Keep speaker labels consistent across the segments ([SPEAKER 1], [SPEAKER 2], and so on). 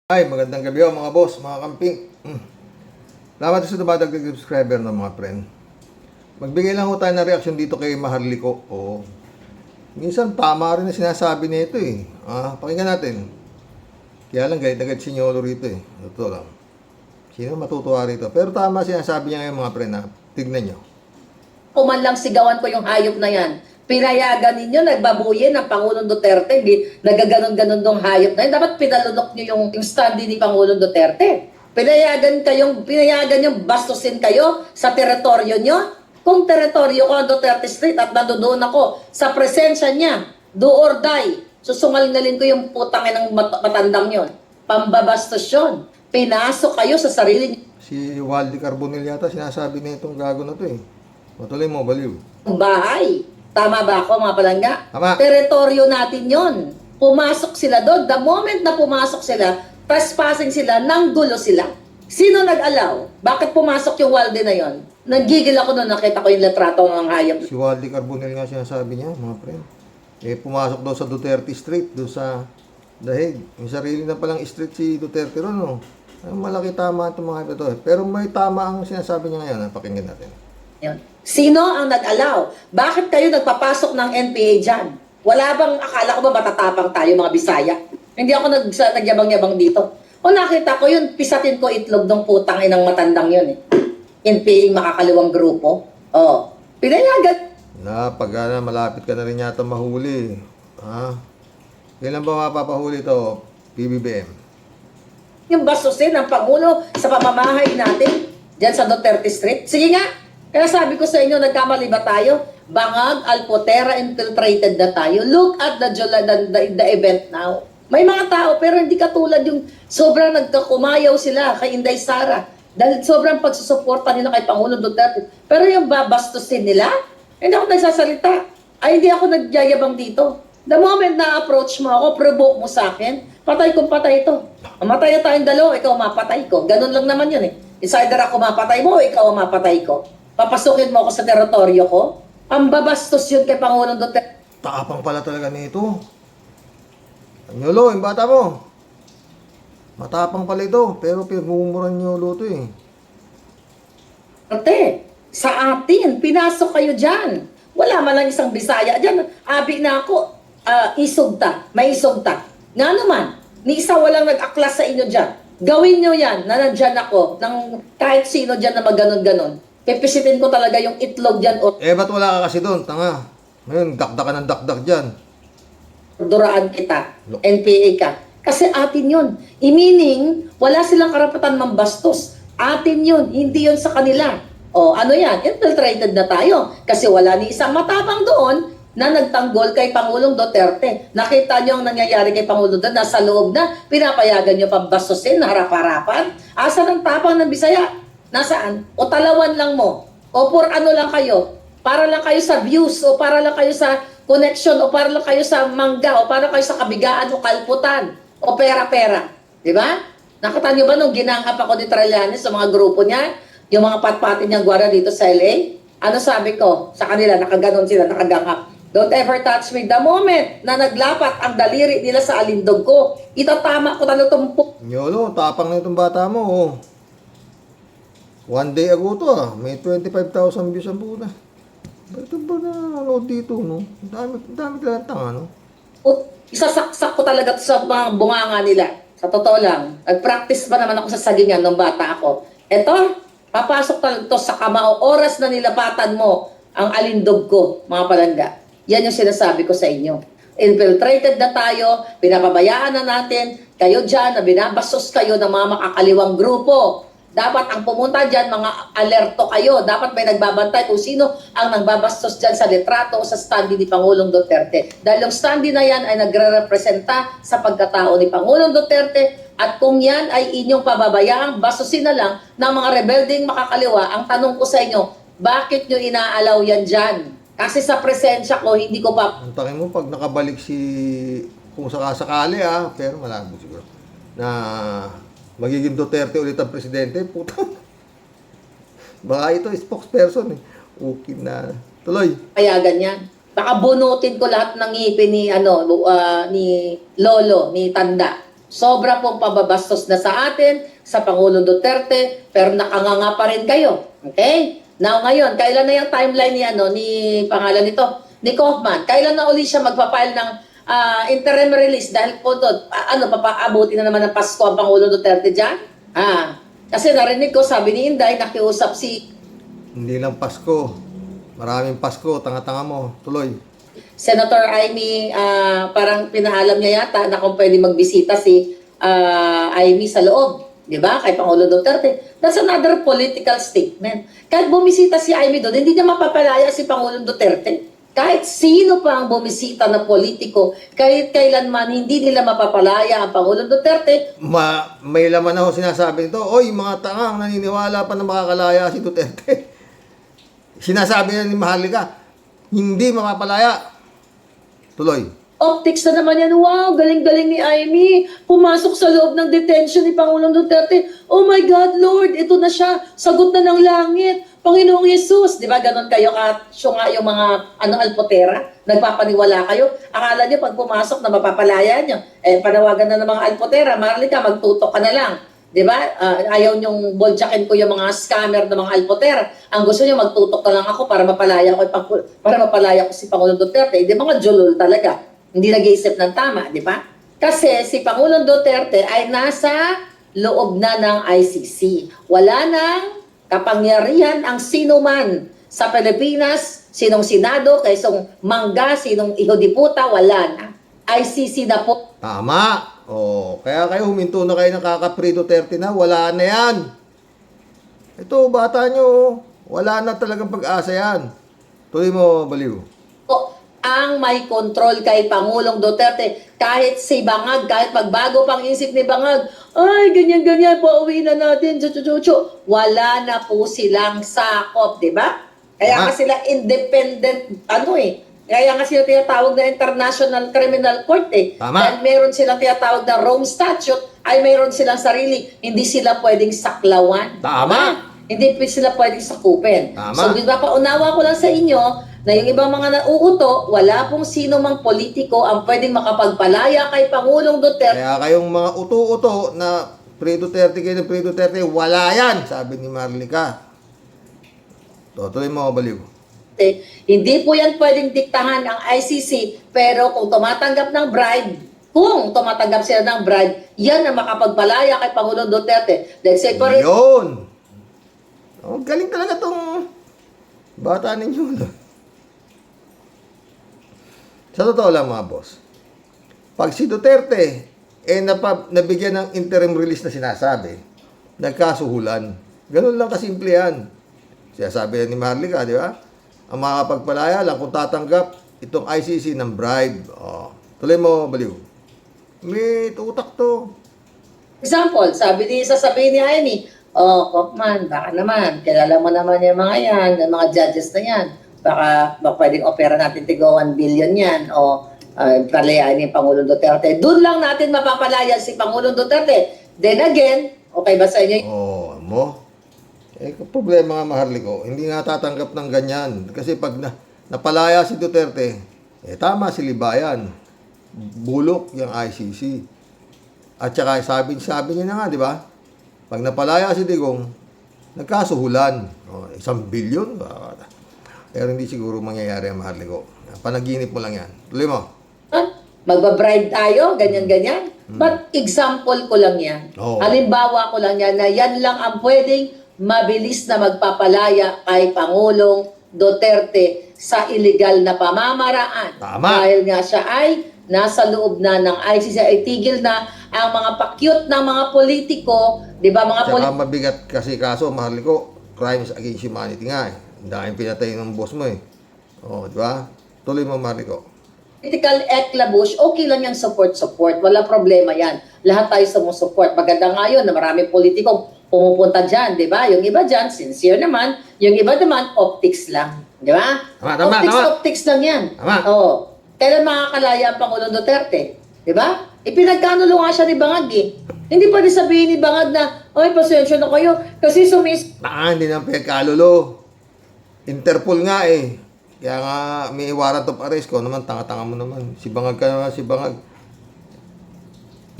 [SPEAKER 1] Ay, magandang gabi mga boss, mga kamping. Salamat sa dumadagdag subscriber ng mga friend. Magbigay lang ho tayo ng reaksyon dito kay Maharlika. Oo. Minsan tama rin na sinasabi nito eh. Pakinggan natin. Kaya lang galit agad si Nyolo rito eh. Totoo lang. Sino matutuwa rito? Pero tama sinasabi niya ngayon mga friend ha. Tignan nyo.
[SPEAKER 2] Kuman lang sigawan ko yung hayop na yan. Pinayagan ninyo, nagbabuyin ng Pangulong Duterte, nagaganon-ganon dong hayop na yan. Dapat pinalunok nyo yung standee ni Pangulong Duterte. Pinayagan yung bastusin kayo sa teritoryo nyo. Kung teritoryo ko ang Duterte Street at nandoon ako sa presensya niya, do or die, susungalingalin ko yung putang ng matandang yon. Pambabastos yun. Pinasok kayo sa sarili nyo.
[SPEAKER 1] Si Waldy Carbonell yata sinasabi na itong gago na to eh. Matuloy mo, baliw.
[SPEAKER 2] Bahay. Tama ba ako mga palangga?
[SPEAKER 1] Tama.
[SPEAKER 2] Teritoryo natin yon. Pumasok sila doon. The moment na pumasok sila, trespassing sila, nanggulo sila. Sino nag-allow? Bakit pumasok yung Walde na yon? Nagigil ako noon, nakita ko yung letrato ng hayop.
[SPEAKER 1] Si Waldy Carbonell nga sinasabi niya, mga friend. Pumasok daw sa Duterte Street, doon sa Dahig. May sarili na palang street si Duterte ron, no? Ay, malaki tama itong mga ito. Pero may tama ang sinasabi niya ngayon. Pakinggan natin.
[SPEAKER 2] Yun. Sino ang nag-allow? Bakit kayo nagpapasok ng NPA dyan? Wala bang, akala ko ba matatapang tayo mga Bisaya? Hindi ako nagyabang-yabang dito. O nakita ko yun, pisatin ko itlog ng putang inang matandang yun eh. NPA makakaliwang grupo. Oh, pinayagan.
[SPEAKER 1] Pag malapit ka na rin yata mahuli. Kailan ba mapapahuli to? PBBM.
[SPEAKER 2] Yung bastusin ng Pangulo sa pamamahay natin dyan sa Duterte Street. Sige nga, kaya sabi ko sa inyo, nagkamali ba tayo? Bangag, Alpotera, infiltrated na tayo. Look at the event now. May mga tao, pero hindi katulad yung sobrang nagkakumayaw sila kay Inday Sara. Dahil sobrang pagsusuporta nila kay Pangulong Duterte. Pero yung babastusin nila, hindi ako nagsasalita. Ay, hindi ako nagyayabang dito. The moment na approach mo ako, provoke mo sa akin, patay kong patay ito. Mamatay na tayong dalawa, ikaw mapatay ko. Ganun lang naman yun eh. It's either ako mapatay mo o ikaw mapatay ko. Papasukin mo ako sa teritoryo ko. Ang babastos yun kay Pangulong Duterte.
[SPEAKER 1] Tapang pala talaga nito. Nyolo, yung bata mo. Matapang pala ito, pero pinagmumuran Nyolo to eh.
[SPEAKER 2] Sa atin, pinasok kayo dyan. Wala man lang isang Bisaya dyan. Abi na ako, isugta, may isugta. Nga naman, ni isa walang nag-aklas sa inyo dyan. Gawin nyo yan, na nandyan ako, ng kahit sino dyan na maganon-ganon. Pipisitin ko talaga yung itlog dyan o
[SPEAKER 1] Ba't wala ka kasi doon? Tanga. Ngayon, dakdak ka ng dakdak dyan.
[SPEAKER 2] duraan kita, NPA ka. Kasi atin yun. Meaning, wala silang karapatan mambastos. Atin yun, hindi yun sa kanila. O ano yan? Infiltrated na tayo. Kasi wala ni isang matapang doon na nagtanggol kay Pangulong Duterte. Nakita nyo ang nangyayari kay Pangulong Duterte. Nasa loob na, pinapayagan nyo pambastusin na harap-harapan. Asa ng tapang ng Bisaya? Nasaan? O talawan lang mo? O por ano lang kayo? Para lang kayo sa views? O para lang kayo sa connection? O para lang kayo sa mangga? O para kayo sa kabigaan o kalputan? O pera-pera? Di ba? Nakita nyo ba nung ginangap ako ni Trillanes sa mga grupo niya? Yung mga patpatin niyang gwara dito sa LA? Ano sabi ko sa kanila? Nakaganon sila, nakagangap. Don't ever touch me. The moment na naglapat ang daliri nila sa alindog ko, itatama ko na tumpok.
[SPEAKER 1] Nyolo, tapang na itong bata mo. Oh. One day ago to may 25,000 views ang buo na. Ito ba na nanood dito, no? Dami talagang tanga, no?
[SPEAKER 2] Isasaksak ko talaga to sa mga bunganga nila. Sa totoo lang. Nag-practice pa naman ako sa sagingan nung bata ako. Eto, papasok talaga to sa kamao. Oras na nilapatan mo ang alindog ko, mga palangga. Yan yung sinasabi ko sa inyo. Infiltrated na tayo, pinapabayaan na natin, kayo dyan, na binabastos kayo ng mga makakaliwang grupo. Dapat ang pumunta dyan, mga alerto kayo. Dapat may nagbabantay kung sino ang nagbabastos dyan sa litrato o sa standee ni Pangulong Duterte. Dahil yung standee na yan ay nagre-representa sa pagkatao ni Pangulong Duterte. At kung yan ay inyong pababayaan, bastusin na lang ng mga rebelding makakaliwa, ang tanong ko sa inyo, bakit nyo inaalaw yan dyan? Kasi sa presensya ko, hindi ko pa...
[SPEAKER 1] Ang takin mo, pag nakabalik si... Kung sakasakali pero malabo siguro. Na... magiging Duterte ulit ang presidente, puta. Baka ito, spokesperson eh. Okay na. Tuloy.
[SPEAKER 2] Payagan yan. Baka bunutin ko lahat ng ngipin ni, ni Lolo, ni Tanda. Sobra pong pababastos na sa atin, sa Pangulong Duterte, pero nakanganga pa rin kayo. Okay? Now ngayon, kailan na yung timeline ni pangalan nito, ni Kaufman? Kailan na uli siya magpapile ng interim release dahil po doon, papaabuti na naman ng Pasko ang Pangulong Duterte dyan? Kasi narinig ko, sabi ni Inday, nakiusap si
[SPEAKER 1] Hindi lang Pasko. Maraming Pasko. Tanga-tanga mo. Tuloy.
[SPEAKER 2] Senator Amy, parang pinaalam niya yata na kung pwede magbisita si Amy sa loob. Di ba? Kay Pangulo Duterte. That's another political statement. Kahit bumisita si Amy doon, hindi niya mapapalaya si Pangulong Duterte. Kahit sino pa ang bumisita na politiko, kahit kailanman hindi nila mapapalaya ang Pangulong Duterte.
[SPEAKER 1] May laman ako sinasabi nito, oy, mga tangang naniniwala pa na makakalaya si Duterte. Sinasabi na ni Maharlika, hindi mapapalaya. Tuloy.
[SPEAKER 2] Optics na naman yan. Wow, galing-galing ni Amy. Pumasok sa loob ng detention ni Pangulong Duterte. Oh my God, Lord, ito na siya. Sagot na ng langit. Panginoong Yesus. Di ba ganon kayo kasyunga yung mga alpotera? Nagpapaniwala kayo. Akala niyo pag pumasok na mapapalaya niyo. Panawagan na ng mga alpotera. Maharlika, magtutok ka na lang. Di ba? Ayaw niyong boljakin ko yung mga scammer ng mga alpotera. Ang gusto niyo, magtutok na lang ako para mapalaya ko si Pangulong Duterte. Hindi mga julol talaga. Hindi nag-iisip ng tama, di ba? Kasi si Pangulong Duterte ay nasa loob na ng ICC. Wala nang kapangyarihan ang sino man sa Pilipinas, sinong Senado, kaysong mangga, sinong ihodiputa, wala na. ICC na po.
[SPEAKER 1] Tama. Kaya kayo huminto na kayo ng kakapri Duterte na, wala na yan. Ito, bata nyo, wala na talagang pag-asa yan. Tuloy mo, Baliw.
[SPEAKER 2] Ang may control kay Pangulong Duterte, kahit si Bangag, kahit magbago pang isip ni Bangag, ay, ganyan-ganyan, pauwi na natin, chuchu-chuchu. Wala na po silang sakop, di ba? Kaya nga sila independent, kaya nga sila tinatawag na International Criminal Court
[SPEAKER 1] Tama.
[SPEAKER 2] Dahil meron silang tinatawag na Rome Statute, ay meron silang sarili, hindi sila pwedeng saklawan.
[SPEAKER 1] Tama.
[SPEAKER 2] Hindi sila pwedeng sakupin.
[SPEAKER 1] Tama.
[SPEAKER 2] So, di ba, paunawa ko lang sa inyo, na yung ibang mga nauuto, wala pong sino mang politiko ang pwedeng makapagpalaya kay Pangulong Duterte.
[SPEAKER 1] Kaya kayong mga uto-uto na pre-Duterte kayo ng pre-Duterte, wala yan, sabi ni Maharlika. Tuloy mo, Baliw.
[SPEAKER 2] Hindi po yan pwedeng diktahan ang ICC, pero kung tumatanggap ng bribe, sila ng bribe, yan ang makapagpalaya kay Pangulong Duterte. Let's say,
[SPEAKER 1] Yun! Galing talaga tong bata ninyo. Sa totoo lang, mga boss, pag si Duterte nabigyan ng interim release na sinasabi, nagkasuhulan. Ganun lang kasimple yan. Sinasabi ni Maharlika, di ba? Ang makakapagpalaya lang kung tatanggap itong ICC ng bribe. Tuloy mo, Baliw. May utak to.
[SPEAKER 2] example, sasabihin ni Amy, Kaufman, baka naman, kilala mo naman yung mga yan, yung mga judges na yan. Baka pwedeng opera natin tigo 1 billion yan o palayain ni Pangulong Duterte. Doon lang natin mapapalaya si Pangulong Duterte. Then again, okay ba sa inyo?
[SPEAKER 1] Problema nga, Maharlika, hindi nga tatanggap ng ganyan. Kasi pag napalaya si Duterte, tama si Libayan. Bulok yung ICC. At saka sabi niya na nga, di ba? Pag napalaya si Digong, nagkasuhulan. 1 billion. Pero hindi siguro mangyayari ang Maharlika. Panaginip mo lang yan. Tuloy mo.
[SPEAKER 2] Magbabribe tayo, ganyan-ganyan. But example ko lang yan. Halimbawa ko lang yan na yan lang ang pwedeng mabilis na magpapalaya kay Pangulong Duterte sa illegal na pamamaraan.
[SPEAKER 1] Tama.
[SPEAKER 2] Dahil nga siya ay nasa loob na ng ICC, ay tigil na ang mga pakyut ng mga politiko, di ba mga
[SPEAKER 1] Tsaka mabigat kasi kaso, Maharlika, crimes against humanity nga Ang daming pinatay ng boss mo di ba? Tuloy mo, Maharlika.
[SPEAKER 2] Political eclabush, okay lang yung support. Wala problema yan. Lahat tayo sumusupport. Maganda nga yun na maraming politikong pumupunta dyan, di ba? Yung iba dyan, sincere naman. Yung iba naman, optics lang. Di ba?
[SPEAKER 1] Tama.
[SPEAKER 2] Optics lang yan.
[SPEAKER 1] Tama.
[SPEAKER 2] Kailan makakalaya ang Pangulong Duterte? Di ba? Ipinagkanulo nga siya ni Bangag Hindi pwede sabihin ni Bangag na, ay, pasensya na kayo, kasi
[SPEAKER 1] hindi nang pagkalulo. Interpol nga Kaya nga, may warrant of arrest ko naman, tanga-tanga mo naman. Si Bangag ka naman, si Bangag.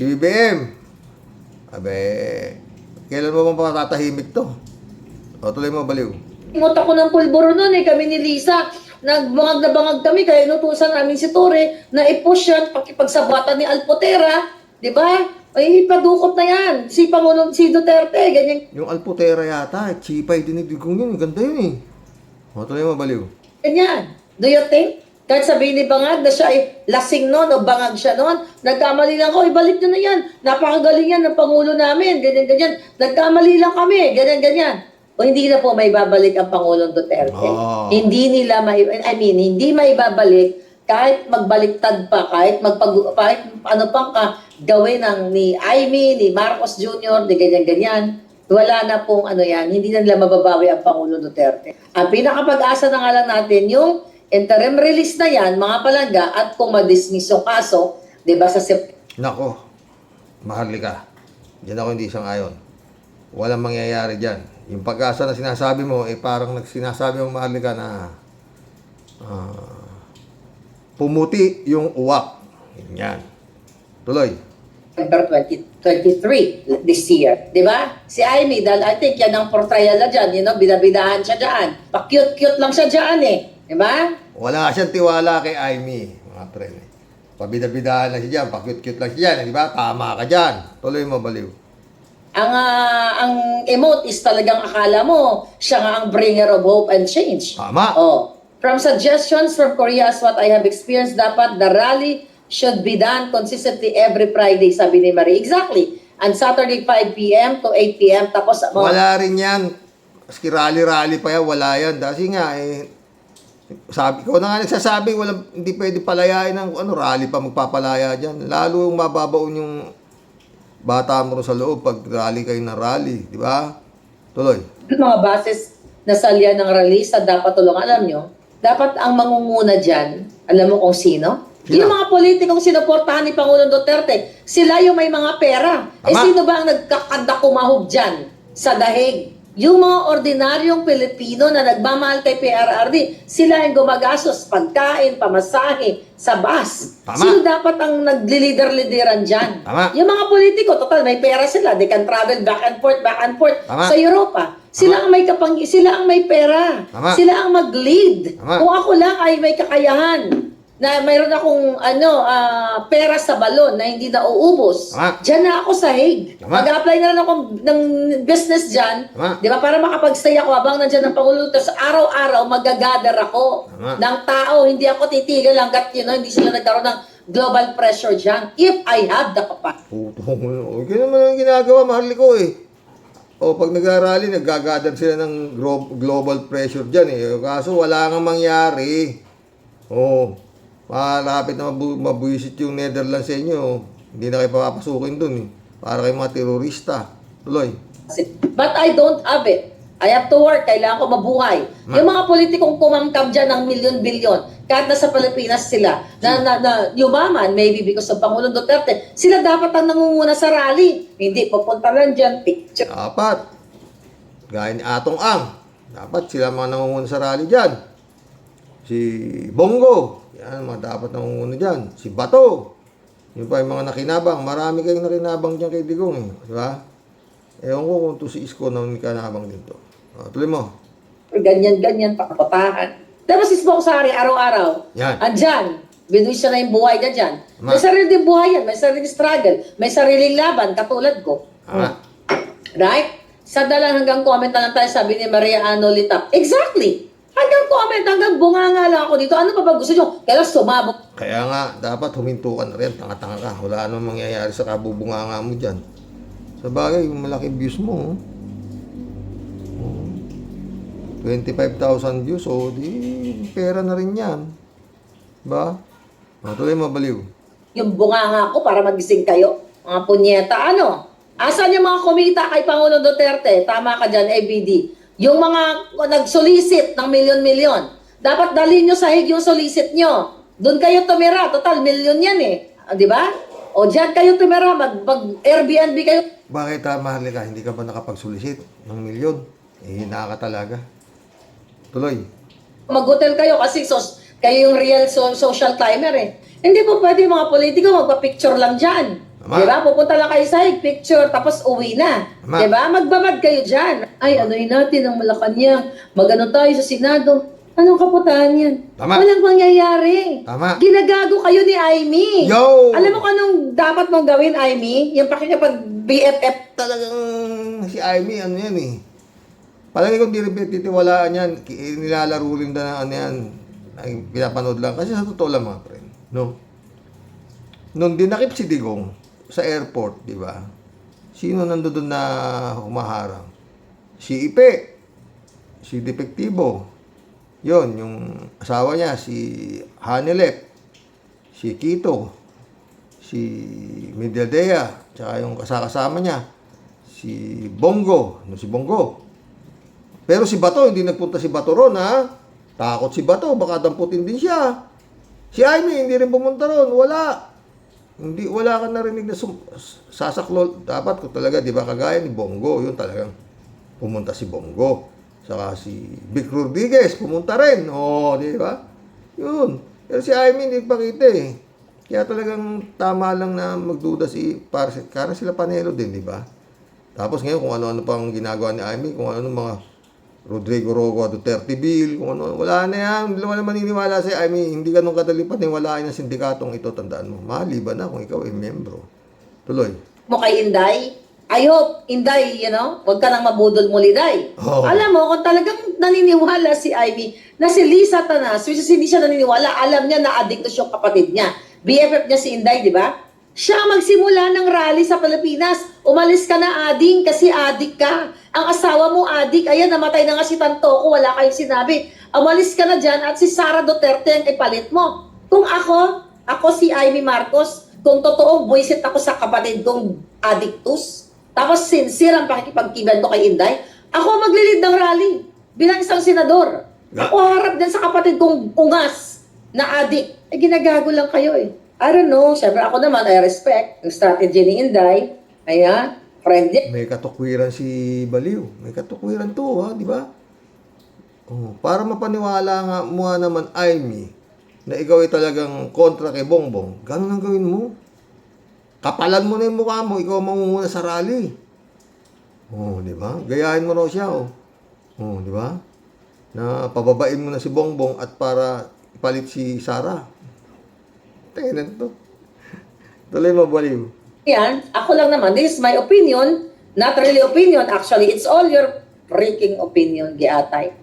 [SPEAKER 1] BBM. Abe, kailan mo bang patatahimik to? O, tuloy mo, baliw.
[SPEAKER 2] Ingot ako ng pulburo nun eh, kami ni Lisa. Nagbangag na bangag kami, kaya inutusan namin si Tore na i-push yan, pakipagsabatan ni Alpotera, di ba? Ay, padukot na yan. Si Pangulong, si Duterte, ganyan.
[SPEAKER 1] Yung Alpotera yata, chipay dinidigong yun. Ganda yun eh. O, tuloy mo, baliw.
[SPEAKER 2] Ganyan. Do you think? Kahit sabihin ni Bangag na siya ay lasing noon o bangag siya noon, nagkamali lang ko, ibalik nyo na yan. Napakagaling yan ng Pangulo namin, ganyan-ganyan. Nagkamali lang kami, ganyan-ganyan. O hindi na po may babalik ang Pangulong Duterte.
[SPEAKER 1] Oh.
[SPEAKER 2] Hindi nila hindi may babalik kahit magbaliktad pa, kahit ano pang gawin ng ni Amy, ni Marcos Jr., di ganyan-ganyan. Wala na pong ano yan, hindi na nila mababawi ang Pangulong Duterte. Ang pinakapag-asa na nga lang natin, yung interim release na yan, mga palangga, at kung ma-dismiss yung kaso, di ba sa
[SPEAKER 1] Nako, Maharlika. Diyan ako hindi isang ayon. Walang mangyayari dyan. Yung pag-asa na sinasabi mo, parang sinasabi mo, Maharlika, na pumuti yung uwak. Yan. Tuloy.
[SPEAKER 2] September 2023 this year. Di ba? Si Amy, dahil I think yan ang portrayal na dyan, bidabidahan siya dyan. Pa-cute-cute lang siya dyan eh. Di ba?
[SPEAKER 1] Wala siyang tiwala kay Amy, mga pre. Pabida-bidahan lang siya dyan, pa-cute-cute lang siya dyan, di ba? Tama ka dyan. Tuloy mo, baliw.
[SPEAKER 2] Ang emote is talagang akala mo, siya nga ang bringer of hope and change.
[SPEAKER 1] Tama.
[SPEAKER 2] Oh. From suggestions from Korea as what I have experienced, dapat the rally should be done consistently every Friday, sabi ni Marie. Exactly. And Saturday 5 p.m. to 8 p.m. Tapos,
[SPEAKER 1] Wala rin yan. Maski rally-rally pa yan, wala yan. Kasi nga, sabi ko na nga nagsasabi, hindi pwede palayain ng rally pa magpapalaya dyan. Lalo yung mababaon yung bata mo sa loob pag rally kayo ng rally. Di ba? Tuloy.
[SPEAKER 2] mga bases na salya ng release na dapat tulungan, alam nyo, dapat ang mangunguna dyan, alam mo kung sino?
[SPEAKER 1] Sino?
[SPEAKER 2] Yung mga politikong sinuportahan ni Pangulong Duterte, sila yung may mga pera.
[SPEAKER 1] Tama.
[SPEAKER 2] Sino ba ang nagkakadakumahog dyan sa dahig? Yung mga ordinaryong Pilipino na nagmamahal kay PRRD, sila yung gumagastos, pagkain, pamasahe, sa bus.
[SPEAKER 1] Tama.
[SPEAKER 2] Sino dapat ang naglider-lideran dyan?
[SPEAKER 1] Tama.
[SPEAKER 2] Yung mga politiko, total, may pera sila. They can travel back and forth
[SPEAKER 1] Tama.
[SPEAKER 2] sa Europa. Sila ang may sila ang may pera.
[SPEAKER 1] Tama.
[SPEAKER 2] Sila ang mag-lead.
[SPEAKER 1] Tama.
[SPEAKER 2] Kung ako lang ay may kakayahan na mayroon akong pera sa balon na hindi na uubos.
[SPEAKER 1] Tama.
[SPEAKER 2] Diyan na ako sa Hague.
[SPEAKER 1] Tama.
[SPEAKER 2] Mag-apply na lang ako ng business diyan,
[SPEAKER 1] Tama.
[SPEAKER 2] 'di ba? Para makapag-stay ako habang nandiyan ang Pangulo. Tapos araw-araw mag-gather ako
[SPEAKER 1] Tama.
[SPEAKER 2] ng tao. Hindi ako titigil hangga't hindi sila nagkaroon ng global pressure diyan. If I have the capacity.
[SPEAKER 1] Putong, okay naman ang ginagawa, Maharlika eh. O pag nagrarally, nagagather sila ng global pressure dyan eh. Kaso wala nga mangyari. O, malapit na mabuisit yung Netherlands sa inyo. Hindi na kayo papapasukin dun eh. Para kayo mga terorista. Tuloy.
[SPEAKER 2] But I don't have it. I have to work. Kailangan ko mabuhay. Yung mga politikong kumamkam dyan ng milyon-bilyon, kahit nasa Pilipinas sila, na yumaman, maybe because of Pangulong Duterte, sila dapat ang nangunguna sa rally. Hindi, pupunta lang dyan, picture.
[SPEAKER 1] Dapat. Gaya ni Atong Ang. Dapat sila mga nangunguna sa rally dyan. Si Bongo. Yan, mga dapat nangunguna dyan. Si Bato. Yung pa yung mga nakinabang. Marami kayong nakinabang dyan kay Digong eh. Di ba? Ewan ko kung to si Isko na nakinabang din to. Tuloy mo.
[SPEAKER 2] Ganyan-ganyan, pakapatahan. Tapos si Spock Sari, araw-araw.
[SPEAKER 1] Yan.
[SPEAKER 2] Andyan. Binuwi siya na yung buhay niya dyan.
[SPEAKER 1] Tama.
[SPEAKER 2] May sarili din buhay yan. May sariling struggle. May sariling laban, katulad ko.
[SPEAKER 1] Tama.
[SPEAKER 2] Right? Sa dalang hanggang comment na lang tayo, sabi ni Maria Ano Litap. Exactly! Hanggang comment, hanggang bunganga lang ako dito. Ano pa ba gusto nyo? Kailan sumabog?
[SPEAKER 1] Kaya nga, dapat huminto ka na rin. Tanga-tanga ka. Wala namang mangyayari sa kabubunganga mo dyan. Sa bagay, yung malaking views mo, 25,000 views, so di pera na rin yan. Ba? Tuloy mabaliw.
[SPEAKER 2] Yung bunganga ko para magising kayo. Mga punyeta, ano? Asan yung mga kumita kay Pangulong Duterte? Tama ka dyan, ABD. Yung mga nag-solicit ng milyon-milyon. Dapat dalhin nyo sa Hague yung solicit nyo. Doon kayo tumira. Total, milyon yan eh. Di ba? O dyan kayo tumira. Mag-Airbnb kayo.
[SPEAKER 1] Bakit Maharlika, hindi ka ba nakapag-solicit ng milyon? Hina ka talaga. Tuloy.
[SPEAKER 2] Mag-hotel kayo kasi kayo yung real social climber eh. Hindi po pwede yung mga politiko magpa-picture lang dyan.
[SPEAKER 1] Tama.
[SPEAKER 2] Diba? Pupunta lang kayo sa hike, picture, tapos uwi na.
[SPEAKER 1] Tama.
[SPEAKER 2] Diba? Magbabad kayo dyan. Ay, anuhin natin ang Malacanang. Magano tayo sa Senado. Anong kaputaan yan?
[SPEAKER 1] Tama.
[SPEAKER 2] Walang mangyayari.
[SPEAKER 1] Tama.
[SPEAKER 2] Ginagago kayo ni Aimee.
[SPEAKER 1] Yo!
[SPEAKER 2] Alam mo kung anong dapat mong gawin, Aimee? Yung pakikipag BFF.
[SPEAKER 1] Talagang si Aimee, ano yan eh. Palagi kong di rin titiwalaan yan. Nilalaro rin na ano yan. Ay, pinapanood lang. Kasi sa totoo lang mga friend. No? Nung dinakip si Digong sa airport, di ba? Sino nandoon na humaharang? Si Ipe. Si Depektibo. Yon, yung asawa niya, si Hanilep. Si Kito. Si Medialdea. Tsaka yung kasama niya. Si Bongo. No, si Bongo. Pero si Bato, hindi nagpunta si Bato ron, ha? Takot si Bato, baka damputin din siya. Si Aimee, hindi rin pumunta ron, wala. Wala ka narinig na sasaklol. Dapat ko talaga, di ba, kagaya ni Bongo, yun talagang pumunta si Bongo. Saka si Vic Rodriguez, pumunta rin. Oo, di ba? Yun. Pero si Aimee, hindi pakita eh. Kaya talagang tama lang na magduda karang sila Panelo din, di ba? Tapos ngayon, kung ano-ano pang ginagawa ni Aimee, kung ano-ano mga Rodrigo Rogo Duterte Bill, kung ano, wala na yan. Hindi naman maniniwala si Aimee. Hindi ka nung kadali paniwalaan ng sindikatong ito, tandaan mo. Maliban na kung ikaw ay membro. Tuloy.
[SPEAKER 2] Mo kay Inday. I hope, Inday, huwag ka nang mabudol muli, Day.
[SPEAKER 1] Oh.
[SPEAKER 2] Alam mo, kung talagang naniniwala si Aimee na si Lisa Tanas, which is hindi siya naniniwala, alam niya na addictus yung kapatid niya. BFF niya si Inday, di ba? Siya magsimula ng rally sa Pilipinas. Umalis ka na, ading, kasi adik ka. Ang asawa mo, adik. Ayan, namatay na nga si Tantoco, wala kayong sinabi. Umalis ka na dyan at si Sara Duterte ang ipalit mo. Kung ako si Aimee Marcos, kung totoo, buwisit ako sa kapatid kong addictus, tapos sincere ang pakikipagkiban ko kay Inday, ako maglilid ng rally bilang isang senador. Ako harap din sa kapatid kong ungas na adik. Ginagago lang kayo eh. I don't know. Siyempre ako naman, I respect yung strategy ni Inday. Ayan, friendly.
[SPEAKER 1] May katukwiran si Baliw. May katukwiran to, ha, di ba? Oh, para mapaniwala nga mo nga naman, Aimee, na ikaw ay talagang kontra kay Bongbong, ganun ang gawin mo. Kapalan mo na yung mukha mo, ikaw ang mangunguna sa rally. Oh, di ba? Gayahin mo raw siya, oh. Oh, di ba? Na pababain mo na si Bongbong at para ipalit si Sara. Tingnan to. Tuloy mo, Baliw.
[SPEAKER 2] Yan, ako lang naman, this is my opinion, not really opinion, actually, it's all your freaking opinion, Giatay.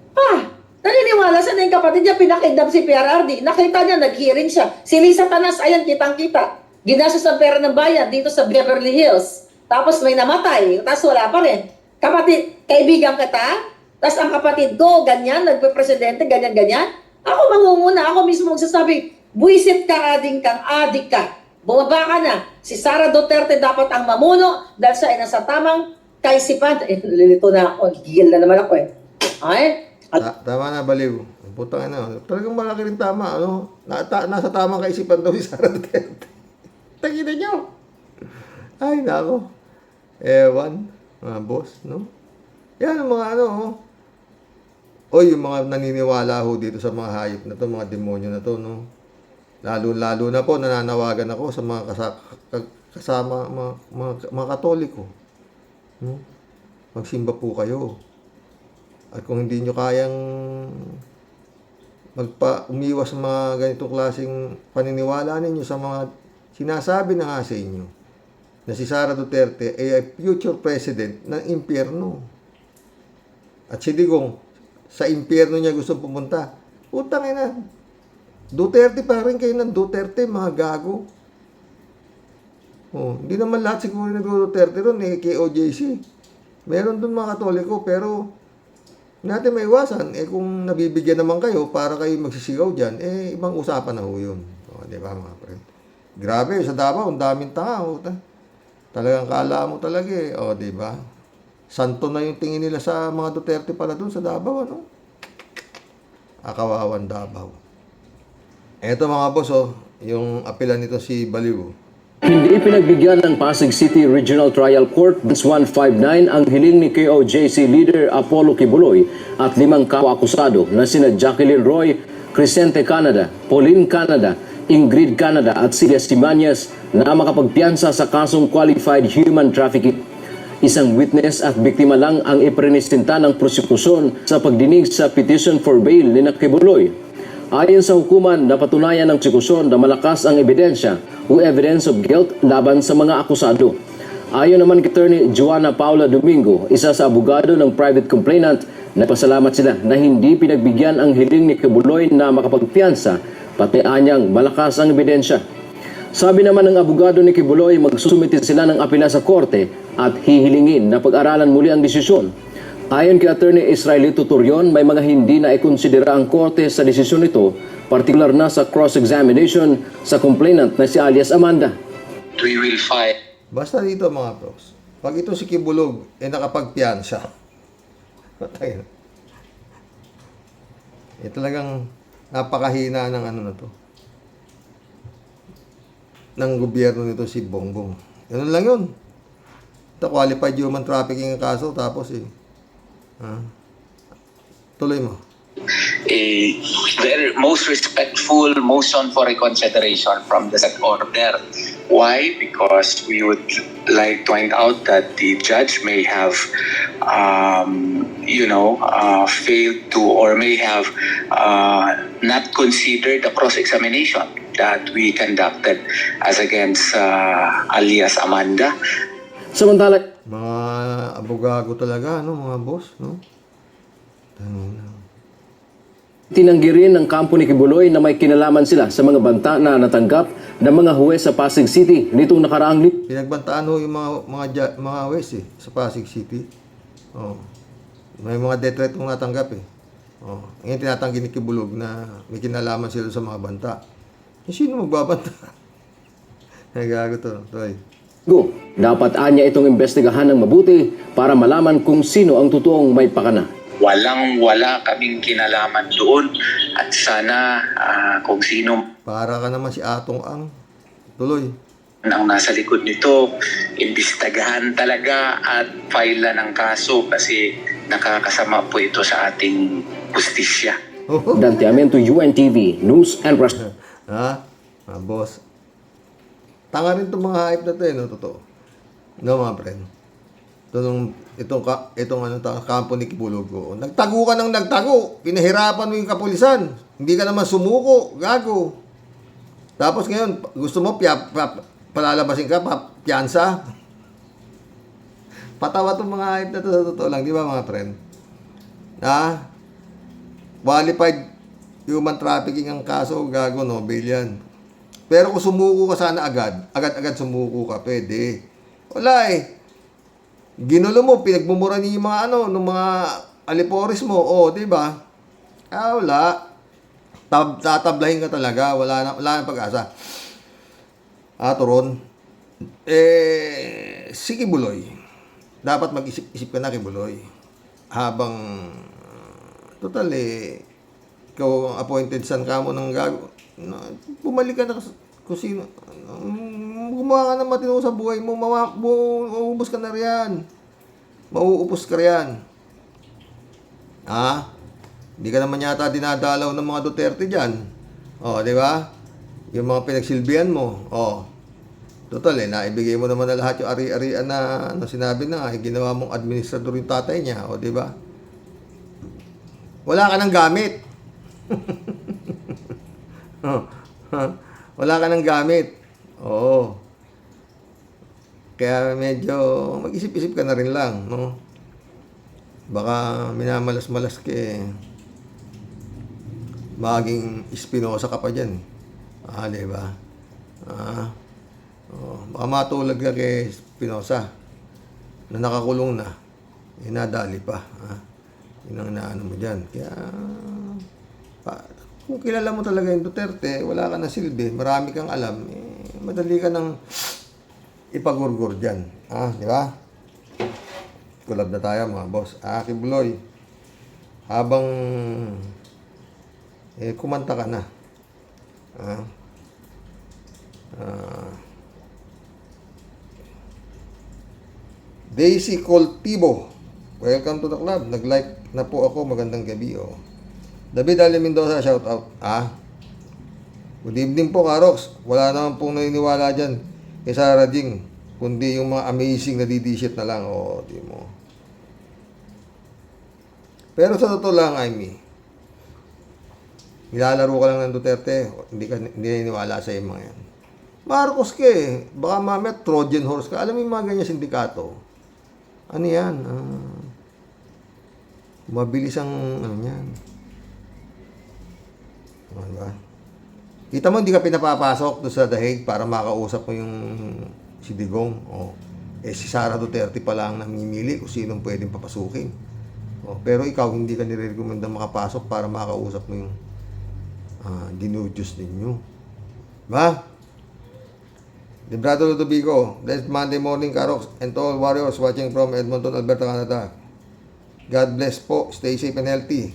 [SPEAKER 2] Naniniwala sa na yung kapatid niya, pinakidnap si PRRD, nakita niya, nag-hearing siya. Si Lisa Tanas, ayan, kitang-kita. Ginastos ang pera ng bayan dito sa Beverly Hills. Tapos may namatay, tapos wala pa rin. Kapatid, kaibigan kita, tapos ang kapatid ko, ganyan, nagpe-presidente, ganyan-ganyan. Ako mangunguna, ako mismo magsasabi, buwisit ka, ading kang adik ka. Bumaba ka na. Si Sara Duterte dapat ang mamuno dahil siya ay nasa tamang kaisipan. Nalilito na ako. Gigil na naman ako eh. Ay?
[SPEAKER 1] Tama na, Baliw. Putang ina. Talagang malaki rin tama. Ano? Nasa tamang kaisipan daw si Sara Duterte. Tagina nyo. Ay, nako. Ewan. Mga boss, no? Yan ang mga ano, oh. Oy, yung mga naniniwala ho dito sa mga hayop na to, mga demonyo na to, no? Lalo na po, nananawagan ako sa mga kasama, mga Katoliko. No? Magsimba po kayo. At kung hindi nyo kayang umiwas sa mga ganitong klaseng paniniwala ninyo sa mga sinasabi na nga sa inyo na si Sara Duterte ay future president ng impyerno. At si Digong, sa impyerno niya gusto pumunta. Utang ina. Duterte pa rin kayo ng Duterte, mga gago. Oh, hindi naman lahat siguro nag-Duterte ron, KOJC. Meron dun mga Katoliko, pero natin may iwasan. Kung nabibigyan naman kayo para kayo magsisigaw dyan, ibang usapan na ho yun. Oh, di ba mga friend? Grabe, sa Davao, ang daming tanga. Talagang kala mo talaga eh. O, di ba? Santo na yung tingin nila sa mga Duterte pala dun sa Davao, ano? Kawawan Davao. Eto mga boss, yung apilan nito si Baliw.
[SPEAKER 3] Hindi pinagbigyan ng Pasig City Regional Trial Court 159 ang hiling ni KOJC leader Apollo Kibuloy at 5 kapwa-akusado na sina Jacqueline Roy, Crescente Canada, Pauline Canada, Ingrid Canada at Celia Simanyas na makapagpiyansa sa kasong qualified human trafficking. Isang witness at biktima lang ang iprenisinta ng prosekusyon sa pagdinig sa petition for bail ni Kibuloy. Ayon sa hukuman, napatunayan ng prosekusyon na malakas ang ebidensya o evidence of guilt laban sa mga akusado. Ayon naman kay Attorney Joanna Paula Domingo, isa sa abogado ng private complainant, nagpasalamat sila na hindi pinagbigyan ang hiling ni Kibuloy na makapagpiyansa, pati anyang malakas ang ebidensya. Sabi naman ng abogado ni Kibuloy, magsusumite sila ng apela sa korte at hihilingin na pag-aralan muli ang desisyon. Ayon kay Attorney Israelito Turion, may mga hindi na ikonsidera ang korte sa desisyon nito, partikular na sa cross-examination sa complainant na si alias Amanda.
[SPEAKER 4] We will fight.
[SPEAKER 1] Basta dito mga pros, pag ito si Kibulog, nakapagpiyansa. Patay na. Talagang napakahina ng ano na to. Ng gobyerno nito si Bongbong. Ganun lang yun. Ito, qualified human trafficking ang kaso, tapos tuloy mo.
[SPEAKER 4] A very most respectful motion for reconsideration from the order. Why? Because we would like to point out that the judge may have, failed to or may have not considered the cross-examination that we conducted as against alias Amanda.
[SPEAKER 3] Samantala,
[SPEAKER 1] Mga abogado talaga, no, mga boss, no? Tanong lang.
[SPEAKER 3] tinanggi rin ng kampo ni Kibuloy na may kinalaman sila sa mga banta na natanggap ng mga huwes sa Pasig City nitong nakaraang linggo.
[SPEAKER 1] Pinagbantaan ho yung mga West sa Pasig City. Oh. May mga death threat kong natanggap eh. Oh. Ngayon tinatanggi ni Kibulog na may kinalaman sila sa mga banta. Sino magbabanta? Nagago to, Toy.
[SPEAKER 3] Dapat anya itong investigahan ng mabuti para malaman kung sino ang totoong may pakana.
[SPEAKER 4] Walang-wala kaming kinalaman doon at sana kung sino
[SPEAKER 1] Para ka naman si Atong Ang. Tuloy.
[SPEAKER 4] ang nasa likod nito, imbistagahan talaga at file ng kaso kasi nakakasama po ito sa ating justisya.
[SPEAKER 3] Dante Amento, UNTV, News and Press.
[SPEAKER 1] Ha? Boss. Tanga rin itong mga hype na to eh, no? Totoo. No, mga friend. Itong kampo ni Kibulog ko. Nagtago ka ng nagtago. Pinahirapan mo yung kapulisan. Hindi ka naman sumuko. Gago. Tapos ngayon, gusto mo palalabasin ka, piyansa. Patawa itong mga hype na to sa totoo lang. Di ba mga friend? Ha? Qualified human trafficking ang kaso, gago, no? Bail yan. Pero kung sumuko ka sana agad sumuko ka, pwede. Wala eh. Ginulo mo, pinagmumura niyo yung mga ng mga alipores mo. Oh, di ba? Wala. Tatablahin ka talaga. Wala na pag-asa. Turon. Si Kibuloy. Dapat mag-isip-isip ka na, Kibuloy. Habang, total ikaw ang appointed son ka mo ng gago. Bumalik ka na kung sino. Gumawa ka na matino sa buhay mo. Mauubos ka na riyan. Mauupos ka riyan. Hindi ka naman yata dinadalaw ng mga Duterte dyan. Di ba? Yung mga pinagsilbihan mo. Total naibigay mo naman na lahat yung ari-arian na sinabi na ginawa mong administrador yung tatay niya. Di ba? Wala ka ng gamit. Wala ka ng gamit. Oo. Kaya medyo mag-isip-isip ka na rin lang, no? Baka minamalas-malas ka maging Espinosa ka pa dyan. Di ba? Baka matulad ka kay Espinosa na nakakulong na. Nadali pa. Yun ang naano mo dyan. Kaya, kung kilala mo talaga yung Duterte, wala ka na silbi, marami kang alam, madali ka nang ipagurgur dyan. Di ba? Kulab na tayo mga boss. Kibuloy, habang kumanta ka na. Daisy Coltibo, welcome to the club. Nag-like na po ako. Magandang gabi. David Ali Mendoza, shout out. Good evening po, Karox. Wala naman pong naniniwala dyan kay Sarah Jing, kundi yung mga amazing na didishit na lang. O, di mo. Pero sa totoo lang, Amy, nilalaro ka lang ng Duterte, hindi naniniwala sa mga yan. Marcos ka eh. Baka mamaya Trojan horse ka. Alam mo yung mga ganyan sindikato. Ano yan? Mabilis ang ano yan. Diba? Kita mo, hindi ka pinapapasok doon sa dahig para makausap mo yung si Digong. O, si Sara Duterte pa lang namimili kung sinong pwedeng papasukin. O, pero ikaw, hindi ka nire-recommenda makapasok para makausap mo yung ginudyos ninyo. Ba? Librado Ludovico, this Monday morning, Karox, and to all warriors watching from Edmonton, Alberta, Canada. God bless po, stay safe and healthy.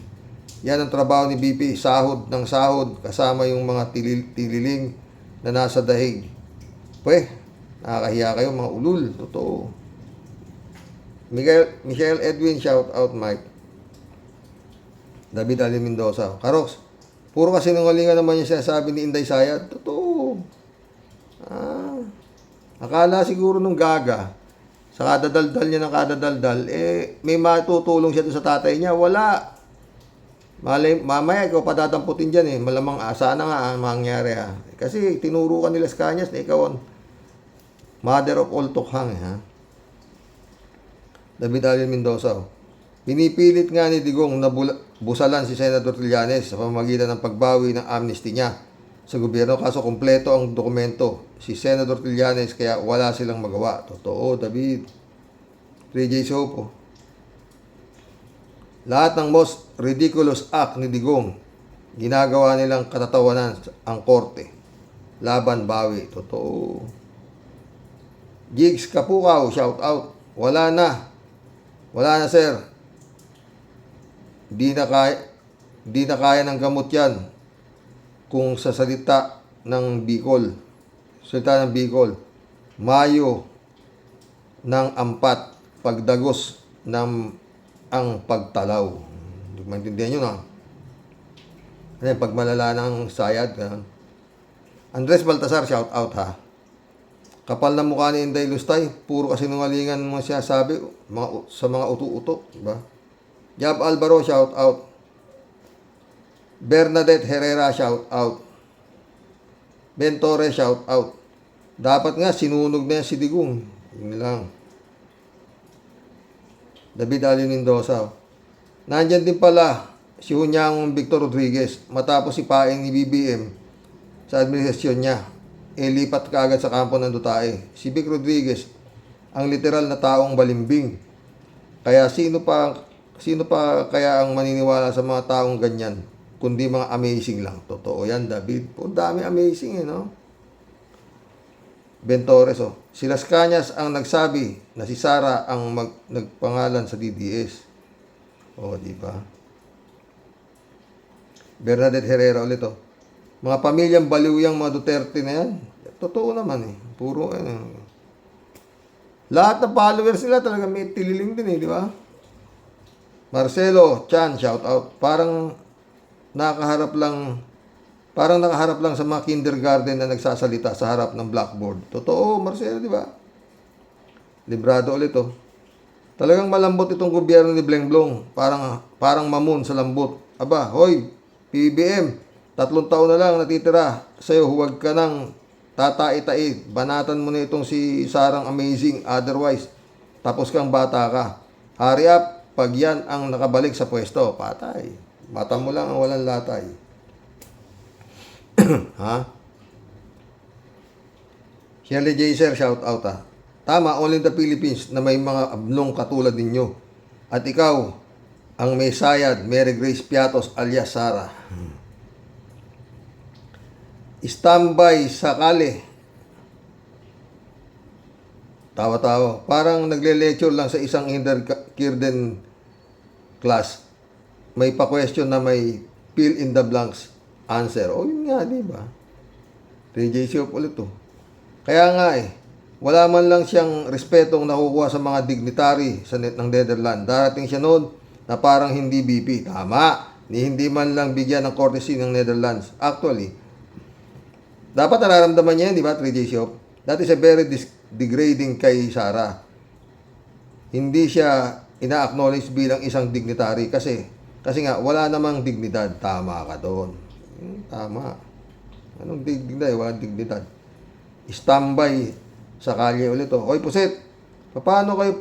[SPEAKER 1] Yan ang trabaho ni BP, sahod ng sahod, kasama yung mga tililing na nasa dahig. Pweh, nakakahiya kayo mga ulul, totoo. Michael Edwin, shout out Mike. David Ali Mendoza, Karox, puro kasi nungalingan naman yung sinasabi ni Inday Sayad, totoo. Akala siguro nung gaga, sa kadadaldal niya ng kadadaldal, may matutulong siya doon sa tatay niya. Wala. Mamaya, ikaw padadamputin dyan eh. Malamang sana nga mangyari ha. Kasi tinuro ka nila sa kanyas na ikaw ang mother of all tukhang ha. David Allen Mendoza. Pinipilit nga ni Digong na busalan si Senator Trillanes sa pamamagitan ng pagbawi ng amnesty niya sa gobyerno, kaso kumpleto ang dokumento si Senator Trillanes kaya wala silang magawa. Totoo, David. 3J Sopo. Lahat ng most ridiculous act ni Digong, ginagawa nilang katatawanan ang korte. Laban, bawi. Totoo. Jigs Kapukaw, shout out. Wala na. Wala na, sir. Di na kaya ng gamot yan. Kung sa salita ng Bicol, Mayo ng ampat, pagdagos ng ang pagtalaw. Hindi ko maintindihan yun ha. Ano, pag malala ng sayad. Andres Baltasar, shout out ha. Kapal na mukha ni Inday Lustay, puro kasi nungalingan mo siya sabi sa mga uto-uto. Diba? Jab Alvaro, shout out. Bernadette Herrera, shout out. Ben Torres, shout out. Dapat nga, sinunog na yan si Digong. Yun lang. David Ali Mendoza. Nandyan din pala si Hunyang Victor Rodriguez matapos ipaing ni BBM sa administrasyon niya. Lipat kaagad sa kampo ng Dutae. Si Vic Rodriguez, ang literal na taong balimbing. Kaya sino pa kaya ang maniniwala sa mga taong ganyan? Kundi mga amazing lang. Totoo yan, David. Po, dami amazing eh, no? Ben Torres, oh. Si Las Cañas ang nagsabi na si Sara ang nagpangalan sa DDS. Oh, di ba? Bernadette Herrera ulit, oh. Mga pamilyang baliw yang mga Duterte na yan. Totoo naman eh. Puro, lahat ng followers nila talaga may tililing din eh, di ba? Marcelo Chan, shout out. Parang nakaharap lang sa mga kindergarten na nagsasalita sa harap ng blackboard. Totoo, Marcelo, di ba? Librado ulit, oh. Talagang malambot itong gobyerno ni Blenglong. Parang mamon sa lambot. Aba, hoy, PBM, 3 taon na lang natitira sa'yo. Huwag ka nang tatai-tai. Banatan mo na itong si Sarang amazing. Otherwise, tapos kang bata ka. Hurry up, pag yan ang nakabalik sa pwesto. Patay. Mata mo lang ang walang latay. Ha? Shirley J. Sir, shout out ha. Tama, only the Philippines na may mga ablong katulad ninyo. At ikaw, ang may sayad, Mary Grace Piatos alias Sara. Standby sa kali. Tawa-tawa. Parang nagle-lecture lang sa isang kindergarten class. May pa-question na may fill in the blanks answer. O yun nga, di ba? 3J Shop ulit to. Kaya nga wala man lang siyang respetong nakukuha sa mga dignitary ng Netherlands. Darating siya noon na parang hindi BP. Tama. Hindi man lang bigyan ng courtesy ng Netherlands. Actually, Dapat nararamdaman niya yan, di ba, 3J Shop? That is a very degrading kay Sara. Hindi siya ina-acknowledge bilang isang dignitary kasi nga wala namang dignidad. Tama ka doon. Tama. Anong dignidad? Walang dignidad. Standby sa kalye ulit. Hoy, Puset, paano kayo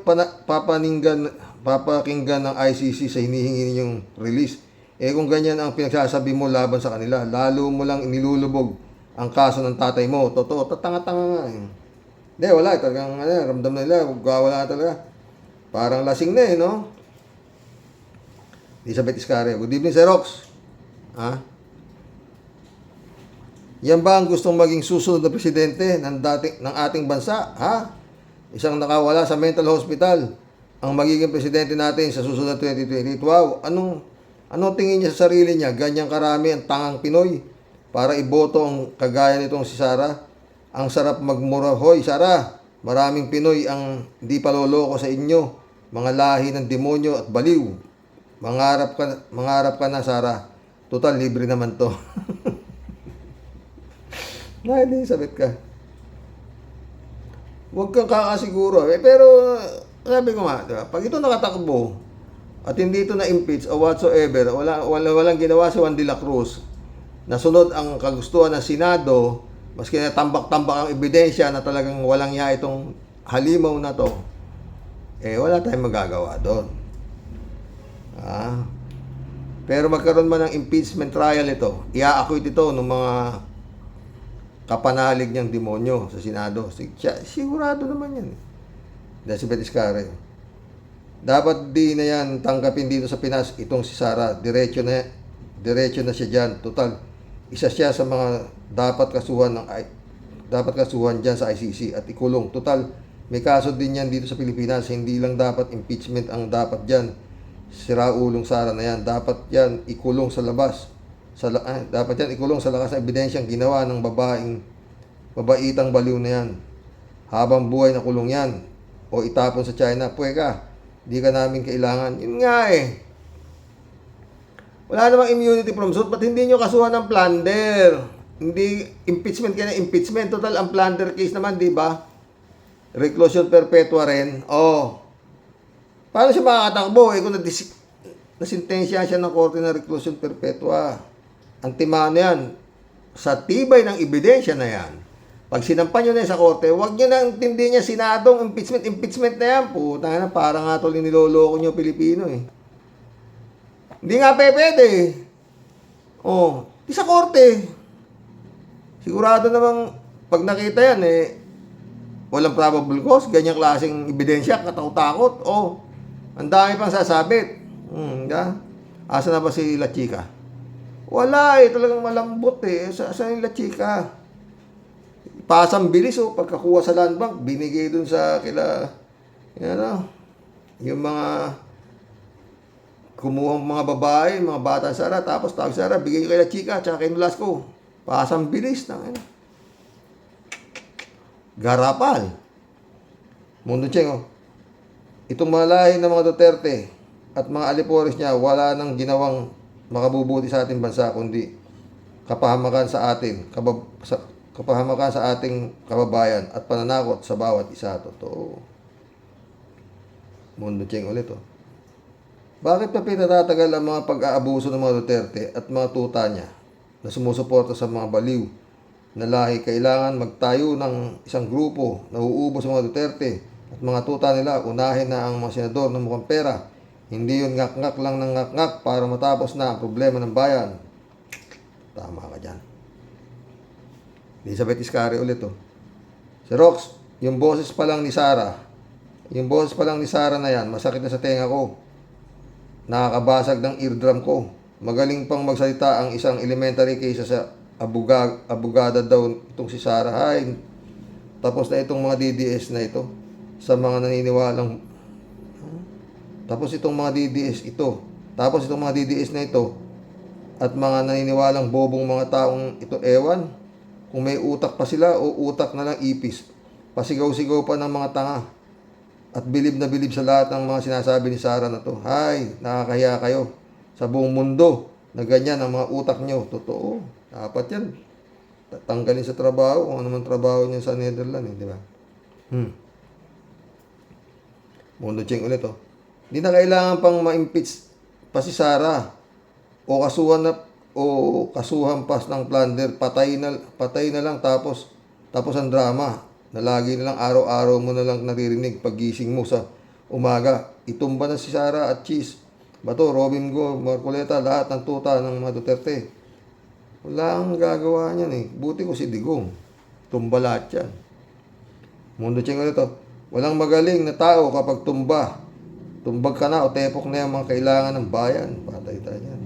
[SPEAKER 1] papakinggan ng ICC sa hinihingi ninyong release? Kung ganyan ang pinagsasabi mo laban sa kanila, lalo mo lang inilulubog ang kaso ng tatay mo. Totoo, tatanga-tanga nga. Hindi, wala. Talagang ramdam na nila. Wala talaga. Parang lasing na no? Elizabeth Iscario. Good evening, Sir Rox. Yan ba ang gustong maging susunod na presidente ng ating bansa? Isang nakawala sa mental hospital ang magiging presidente natin sa susunod na 2028. Wow, anong tingin niya sa sarili niya? Ganyang karami ang tangang Pinoy para iboto ang kagaya nitong si Sara. Ang sarap magmura. Hoy, Sara, maraming Pinoy ang di paloloko sa inyo. Mga lahi ng demonyo at baliw. Mangarap ka na, Sara. Total, libre naman to. Elizabeth ka. Huwag kang kakasiguro. Pero, sabi ko nga, diba? Pag ito nakatakbo, at hindi ito na-impeach o whatsoever, walang ginawa si Juan de la Cruz, nasunod ang kagustuhan ng Senado, maski na tambak-tambak ang ebidensya na talagang walang niya itong halimaw na to, wala tayong magagawa doon. Pero magkaroon man ng impeachment trial ito, i-acquit ito ng mga kapanalig niyang demonyo sa Senado. Sigurado naman yan. Dahil si Betis Iscario. Dapat di na yan tanggapin dito sa Pinas itong si Sara. Diretso na siya dyan. Total, isa siya sa mga dapat kasuhan dyan sa ICC at ikulong. Total, may kaso din yan dito sa Pilipinas. Hindi lang dapat impeachment ang dapat dyan. Siraulong Sara na yan. Dapat yan ikulong sa labas. Dapat yan ikulong sa lakas ng ebidensyang ginawa ng babaitang baliw na yan. Habang buhay na kulong yan. O itapon sa China. Puweka, di ka namin kailangan. Yun nga Wala namang immunity from suit. Ba't hindi nyo kasuhan ng plunder? Hindi, impeachment ka na impeachment. Total, ang plunder case naman, di ba? Reclusion perpetua rin. Paano siya makakatakbo? Kung nasintensya siya ng korte ng reclusion perpetua. Ang timano yan. Sa tibay ng ebidensya na yan. Pag sinampan nyo na sa korte, huwag nyo na intindihin niya Senadong impeachment na yan. Puta na, parang nga tuloy niloloko nyo Pilipino Hindi nga pwede. Di sa korte. Sigurado namang pag nakita yan walang probable cause, ganyang klaseng ebidensya, katakot-takot. Ang dami pang sasabit. Asa na ba si La Chica? Wala talagang malambot Saan yung La Chica? Pasang bilis pagkakuha sa land bank, binigay dun sa yung mga kumuha mga babae, mga bata Sara, tapos tawag Sara, bigay kay La Chica, tsaka kay Nolasco. Pasang bilis Garapal. Mundo Cheng, itong mga lahi ng mga Duterte at mga alipores niya, wala nang ginawang makabubuti sa ating bansa, kundi kapahamakan sa ating kababayan at pananakot sa bawat isa. Totoo. Mundo Cheng ulit Bakit pa pinatatagal ang mga pag-aabuso ng mga Duterte at mga tuta niya na sumusuporta sa mga baliw na lahi? Kailangan magtayo ng isang grupo na uubos sa mga Duterte at mga tuta nila. Unahin na ang mga senador na mukhang pera. Hindi yun ngak-ngak lang ng ngak-ngak para matapos na ang problema ng bayan. Tama ka dyan. Elizabeth Iscario ulit Si Rox, yung boses pa lang ni Sara na yan, masakit na sa tenga ko. Nakakabasag ng eardrum ko. Magaling pang magsalita ang isang elementary kaysa sa abogada daw itong si Sara. Tapos na itong mga DDS na ito sa mga naniniwalang Tapos itong mga DDS na ito at mga naniniwalang bobong mga taong ito, ewan kung may utak pa sila o utak na lang ipis. Pasigaw-sigaw pa ng mga tanga at bilib na bilib sa lahat ng mga sinasabi ni Sara na to. Nakakahiya kayo sa buong mundo na ganyan ang mga utak nyo. Totoo. Dapat yan. Tanggalin sa trabaho, kung ano man trabaho niya sa Netherlands, di ba? Mundo Cheng ulit, oh. Hindi na kailangan pang ma-impeach pa si Sara o kasuhan pas ng plunder, patay na lang tapos ang drama na lagi na lang araw-araw mo na lang naririnig pagising mo sa umaga. Itumba na si Sara at Cheese, Bato, Robin Go, Marcoleta, lahat ng tuta ng mga Duterte. Wala ang gagawa niyan eh. Buti ko si Digong. Tumba lahat yan. Mundo Cheng ulit, oh. Walang magaling na tao kapag tumbag ka na o tepok na yung mga kailangan ng bayan. Patay tayo yan.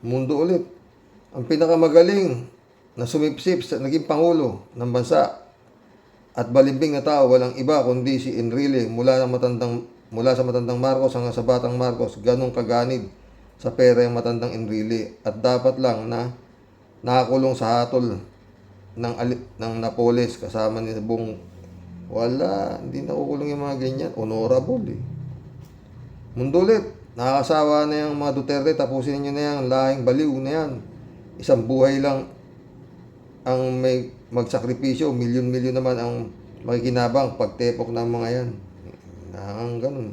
[SPEAKER 1] Mundo ulit. Ang pinakamagaling na sumipsip sa naging pangulo ng bansa at balimbing na tao, walang iba kundi si Enrile mula sa matandang Marcos hanggang sa batang Marcos. Ganong kaganid sa pera yung matandang Enrile at dapat lang na nakakulong sa hatol ng Napoles kasama ni Bong. Wala, hindi nakukulong yung mga ganyan. Honorable eh. Mundo ulit. Nakakasawa na yung mga Duterte. Tapusin nyo na yan. Lahing baliw na yan. Isang buhay lang ang may magsakripisyo. Milyon-milyon naman ang makikinabang pagtepok ng mga yan. Nakakang ganun.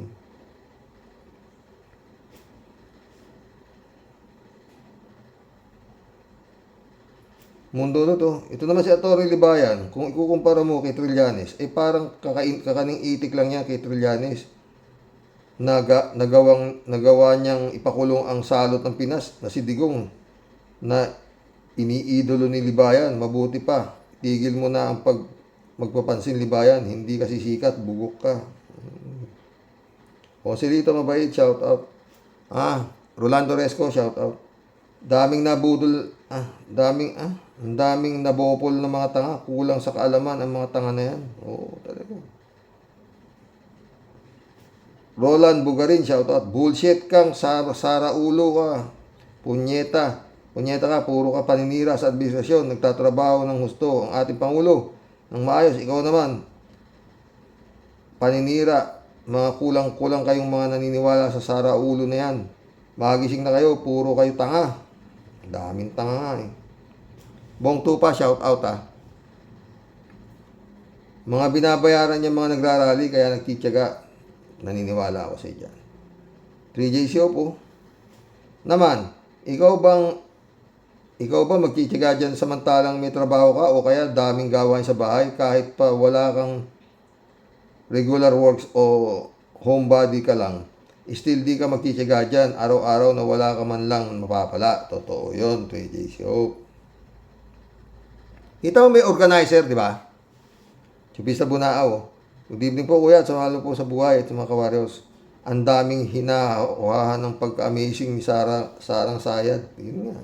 [SPEAKER 1] Mundo na to. Ito naman si Atty. Libayan. Kung ikukumpara mo kay Trillanes, eh parang kakaning itik lang yan kay Trillanes. Nagawa niyang ipakulong ang salot ng Pinas na si Digong na iniidolo ni Libayan. Mabuti pa. Tigil mo na ang magpapansin, Libayan. Hindi kasi sikat. Bugok ka. Joselito Mabait, shout out. Rolando Resco, shout out. Daming nabudol. Ang daming nabopol ng mga tanga. Kulang sa kaalaman ang mga tanga na yan. Oo, talaga. Roland Bugarin, shoutout. Bullshit kang, Sara ulo ka. Punyeta. Punyeta ka, puro ka paninira sa administrasyon. Nagtatrabaho ng husto ang ating Pangulo. Nang maayos, ikaw naman. Paninira. Mga kulang-kulang kayong mga naniniwala sa Sara ulo na yan. Magising na kayo, puro kayo tanga. Daming tanga nga eh. Bong Tupa, shout out Mga binabayaran niya mga nagrarally kaya nagtitiyaga. Naniniwala ako sa iyan. 3J Siopo. Naman, ikaw ba magtitiyaga dyan samantalang may trabaho ka o kaya daming gawain sa bahay kahit pa wala kang regular works o homebody ka lang. Still di ka magtitiyaga dyan araw-araw na wala ka man lang mapapala. Totoo yun, 3J Siopo. Kita mo may organizer, di ba? Chupista Bunao. Good evening po kuya, sumalo po sa buhay at sa mga kawaryos. Ang daming hinahawahan ng pagka-amazing ni Sarang Sayad. Yun nga.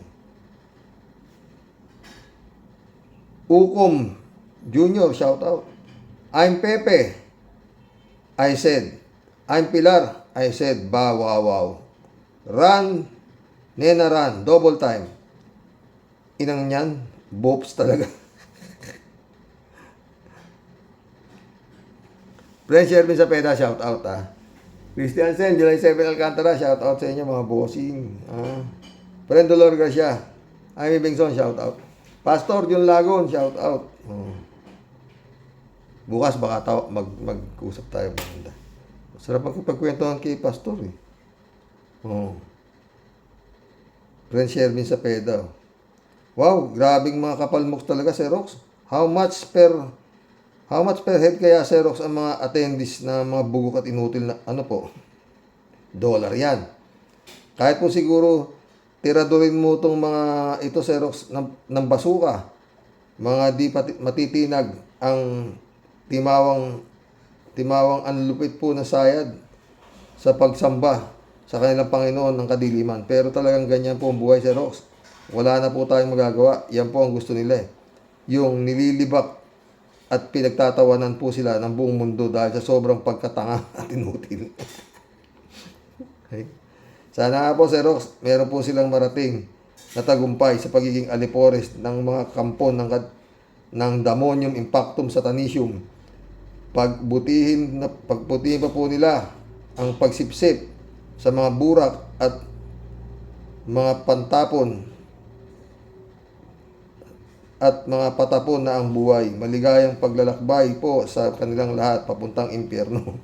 [SPEAKER 1] Ukom Junior, shout out. I'm Pepe. I said. I'm Pilar. I said. Wow. Run. Nena run. Double time. Inang yan. Bops talaga. Friend Sherwin Sapeda, shout out Christian Sen, July 7 Alcantara, shout out sa inyo mga bossing. Friend Dolor Garcia, Amy Bengson, shout out. Pastor John Lagon, shout out. Bukas baka mag-usap tayo. Sarap magpagkwentuhan kay Pastor eh. Friend Sherwin Sapeda. Wow, grabing mga kapalmoks talaga, Xerox. How much per head kaya, Xerox, ang mga attendees na mga bugok at inutil na dollar yan. Kahit po siguro tiradurin mo itong mga ito, Xerox, ng basuka. Mga di matitinag ang timawang anlupit po na sayad sa pagsamba sa kanilang Panginoon ng kadiliman. Pero talagang ganyan po ang buhay, Xerox. Wala na po tayong magagawa. Yan po ang gusto nila eh. Yung nililibak at pinagtatawanan po sila ng buong mundo dahil sa sobrang pagkatanga at inutil. Okay. Sana nga po, Xerox, meron po silang marating na tagumpay sa pagiging alipores ng mga kampon ng Damonium Impactum Satanisium. Pagputihin pa po nila ang pagsipsip sa mga burak at mga pantapon at mga patapon na ang buhay. Maligayang paglalakbay po sa kanilang lahat papuntang impyerno.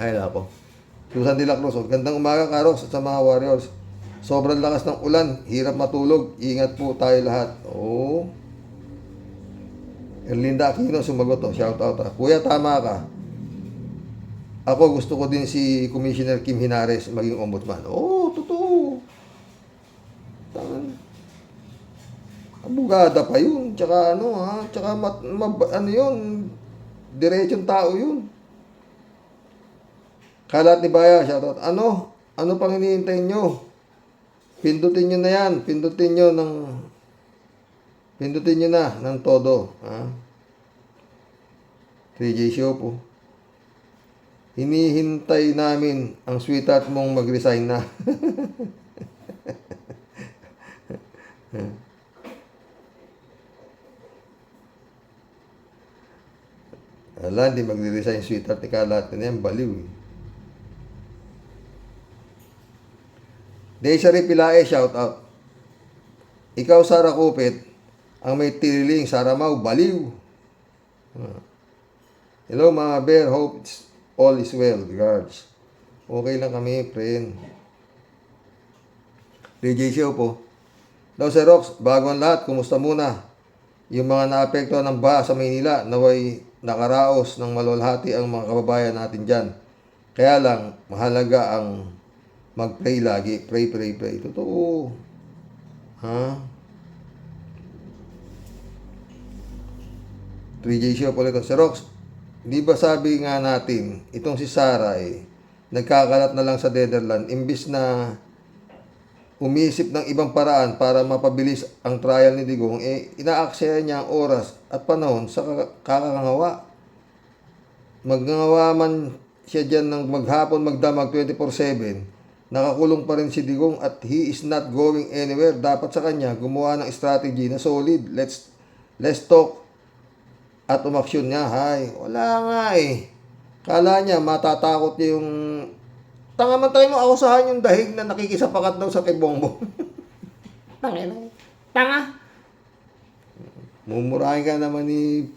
[SPEAKER 1] Ay, nako. Susan de la Cruz, oh. Gandang umaga, Karos, at sa mga warriors. Sobrang lakas ng ulan, hirap matulog. Ingat po tayo lahat. Oh. Erlinda Aquino sumagot, oh. Shout out, ah. Kuya, tama ka. Ako gusto ko din si Commissioner Kim Hinares maging ombudsman. Oh, totoo. Abogada pa yun. Tsaka ano ha. Tsaka ano yun. Diretsong tao yun. Kalat ni Baya, shoutout. Ano? Ano pang hinihintay nyo? Pindutin nyo na yan. Pindutin nyo na ng todo. Ha? 3J Show po. Hinihintay namin ang sweetheart mong mag-resign na. Ala, hindi magre-resign sweetheart ni Kalat. Ano yan, baliw eh. Desiree Pilae, shout out. Ikaw, Sara Kupit, ang may tililing, Sara Mau, baliw. Hello mga bear, hope all is well. Regards. Okay lang kami, friend. DJ Show po. Daw Sir Rox, bago ang lahat, kumusta muna? Yung mga naapektuhan ng baha sa Maynila, naway nakaraos ng malulhati ang mga kababayan natin dyan. Kaya lang, mahalaga ang mag-pray lagi. Pray. Totoo. Ha? 3J Show po ulit. Sir Rox, di ba sabi nga natin, itong si Sarah nagkakalat na lang sa Netherlands, imbis na umisip ng ibang paraan para mapabilis ang trial ni Digong, inaaksaya niya ang oras at panahon sa kakangawa. Magngangawa man siya dyan ng maghapon magdamag 24/7, nakakulong pa rin si Digong at he is not going anywhere. Dapat sa kanya gumawa ng strategy na solid. Let's talk at umaksyon niya. Hay, wala nga eh. Kala niya matatakot niya yung tanga-mantay mo akusahan yung dahig na nakikisapakat daw sa kay Bongbong. Tanga. Mumurahin ka naman ni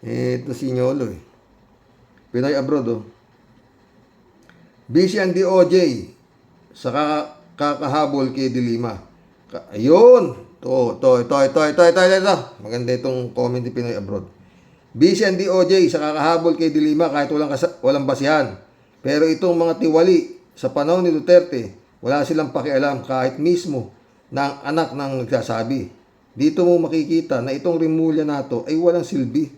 [SPEAKER 1] ito si Nyolo eh. Pinoy abroad oh. Busy ang DOJ sa kakahabol kay Dilima. Ayun. Ito. Maganda itong comment ni Pinoy abroad. Busy ang DOJ sa kakahabol kay Dilima kahit walang basihan. Pero itong mga tiwali sa panahon ni Duterte, wala silang pakialam kahit mismo ng anak ng nagsasabi. Dito mo makikita na itong Rimulya na to ay walang silbi.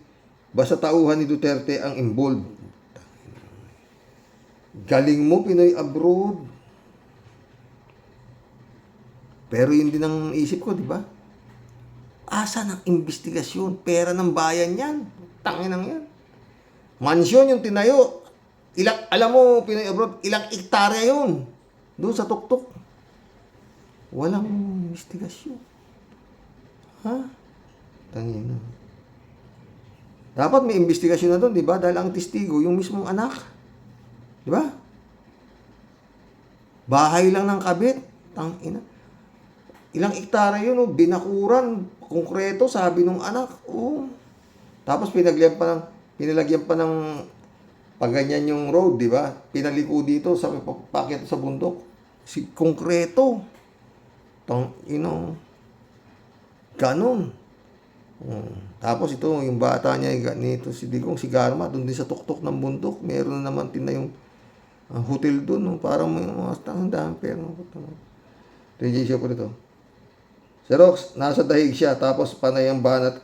[SPEAKER 1] Basta tauhan ni Duterte ang involved. Galing mo, Pinoy abroad. Pero yun din ang isip ko, di ba? Asa ng investigasyon? Pera ng bayan yan. Tanginang yan. Mansyon yung tinayo. Alam mo, Pinoy abroad, ilang ektarya yun. Doon sa tuktok. Walang investigasyon. Ha? Tangina. Dapat may investigasyon na doon, di ba? Dahil ang testigo, yung mismong anak. Di ba? Bahay lang ng kabit. Tangina. Ilang ektarya yun, oh. Binakuran. Konkreto, sabi nung anak. Oh. Tapos pinalagyan pa ng pag ganyan yung road, di ba? Pinaliko dito sa paket sa bundok. Si konkreto. Ganon. Tapos ito, yung bata niya, nito si Digong, si Garma, doon din sa tuktok ng bundok. Meron na naman tinayong hotel doon. Parang may mga dami pera. Regisyo po dito. Si Rox, nasa dahig siya, tapos panay ang banat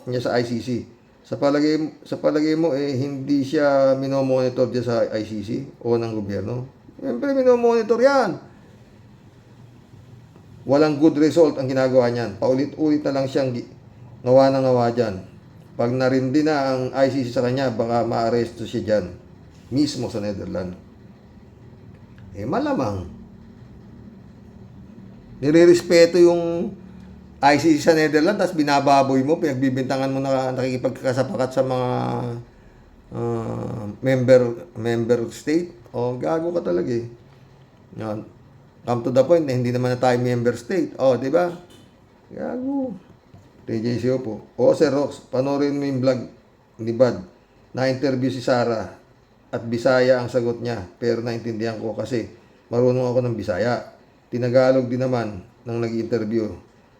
[SPEAKER 1] niya sa ICC. Sa palagay mo, hindi siya minomonitor dyan sa ICC o ng gobyerno. Siyempre, minomonitor yan. Walang good result ang ginagawa niyan. Paulit-ulit na lang siyang ngawa dyan. Pag narindi na ang ICC sa kanya, baka ma-arresto siya dyan. Mismo sa Netherlands. Malamang. Nire-respeto yung ICC sa Netherlands, tapos binababoy mo, pinagbibintangan mo na nakikipagkasapakat sa mga member state. O, gago ka talaga eh. Yan. Come to the point na hindi naman na tayo member state. O, di ba? Gago. TJCO po. O, Sir Rox, panoorin mo yung vlog ni Bad. Na-interview si Sarah at Bisaya ang sagot niya. Pero naintindihan ko kasi marunong ako ng Bisaya. Tinagalog din naman ng nag-interview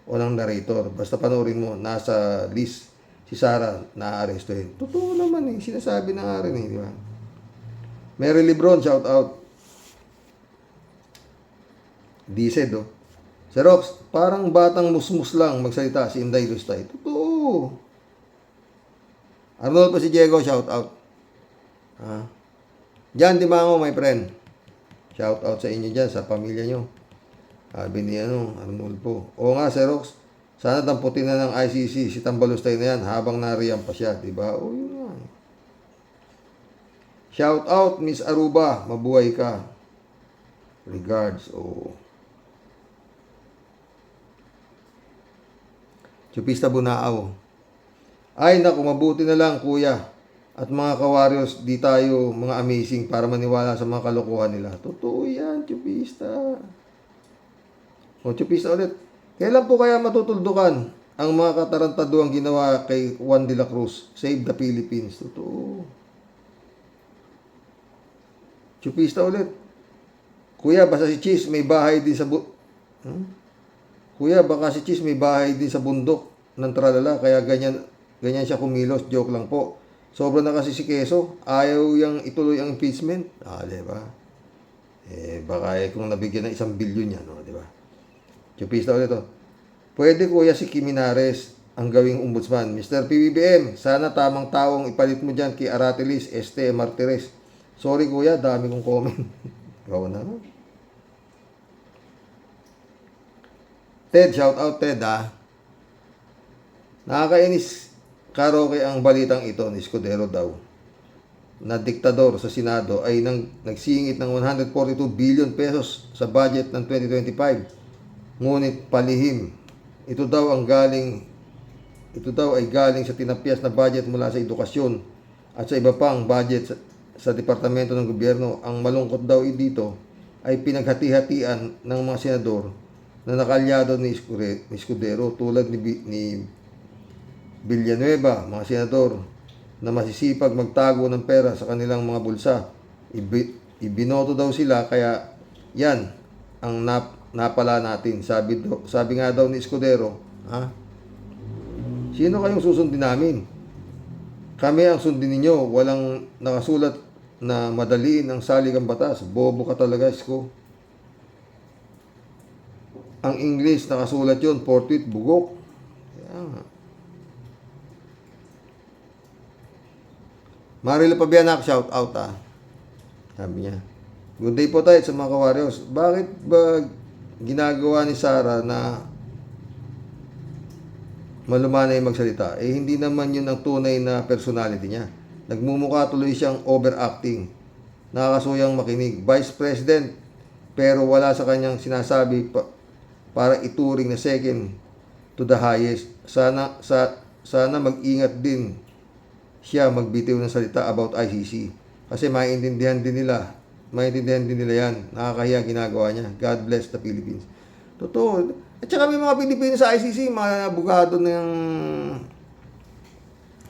[SPEAKER 1] o ng narrator. Basta panoorin mo, nasa list si Sarah na-arrestuhin. Totoo naman eh. Sinasabi na nga rin eh. Di ba? Mary Lebron, shout out. Dised, oh. Sir Rox, parang batang musmus lang magsalita si Inday Lustay. Totoo. Arnold pa si Diego, shout out. Jan Dimango, my friend. Shout out sa inyo dyan, sa pamilya nyo. Sabi ni Arnold po. Oo nga, Sir Rox, sana damputin na ng ICC si Tambalustay na yan habang nariyan pa siya. Diba? O, yun nga. Shout out, Miss Aruba. Mabuhay ka. Regards. Oh. Chupista Bunaaw. Ay, naku, mabuti na lang, kuya. At mga kawaryos, di tayo mga amazing para maniwala sa mga kalokohan nila. Totoo yan, Chupista. O, Chupista ulit. Kailan po kaya matutuldukan ang mga katarantaduang ginawa kay Juan de la Cruz? Save the Philippines. Totoo. Chupista ulit. Kuya, basta si Cheese may bahay din sa Kuya, baka si Cheese may bahay din sa bundok ng tralala, kaya ganyan siya kumilos. Joke lang po. Sobra na kasi si Quezon. Ayaw yang ituloy ang impeachment. Diba? Baka kung nabigyan ng 1 bilyon yan, no? Diba? Chupista ulit, oh. Pwede kuya si Kiminares ang gawing ombudsman. Mr. PBBM, sana tamang taong ipalit mo dyan kay Aratilis, Martires. Sorry kuya, dami kong comment. Gawa na, no? Ted, shout out Ted, ha. Nakakainis karaoke ang balitang ito ni Escudero daw na diktador sa Senado ay nagsingit ng 142 billion pesos sa budget ng 2025. Ngunit palihim, ito daw ay galing sa tinapyas na budget mula sa edukasyon at sa iba pang budget sa departamento ng gobyerno. Ang malungkot daw dito ay pinaghati-hatian ng mga senador na nakalyado ni Escudero tulad ni Villanueva, mga senador na masisipag magtago ng pera sa kanilang mga bulsa. Ibinoto daw sila kaya yan ang napala natin. Sabi nga daw ni Escudero, sino kayong susundin namin? Kami ang sundin ninyo. Walang nakasulat na madaliin ang saligang batas. Bobo ka talaga, Esko. Ang English, nakasulat yun, forthwith, bugok. Kaya Marila Pabianak, shout out, Sabi niya, good day po tayo sa mga kawaryos. Bakit ba ginagawa ni Sarah na malumanay magsalita? Hindi naman yun ang tunay na personality niya. Nagmumukha tuloy siyang overacting. Nakakasuyang makinig. Vice President, pero wala sa kanyang sinasabi para ituring na second to the highest. Sana mag-ingat din siya magbitiw ng salita about ICC. Kasi maintindihan din nila yan. Nakakahiya ginagawa niya. God bless the Philippines. Totoo. At saka may mga Pilipino sa ICC, mga abogado ng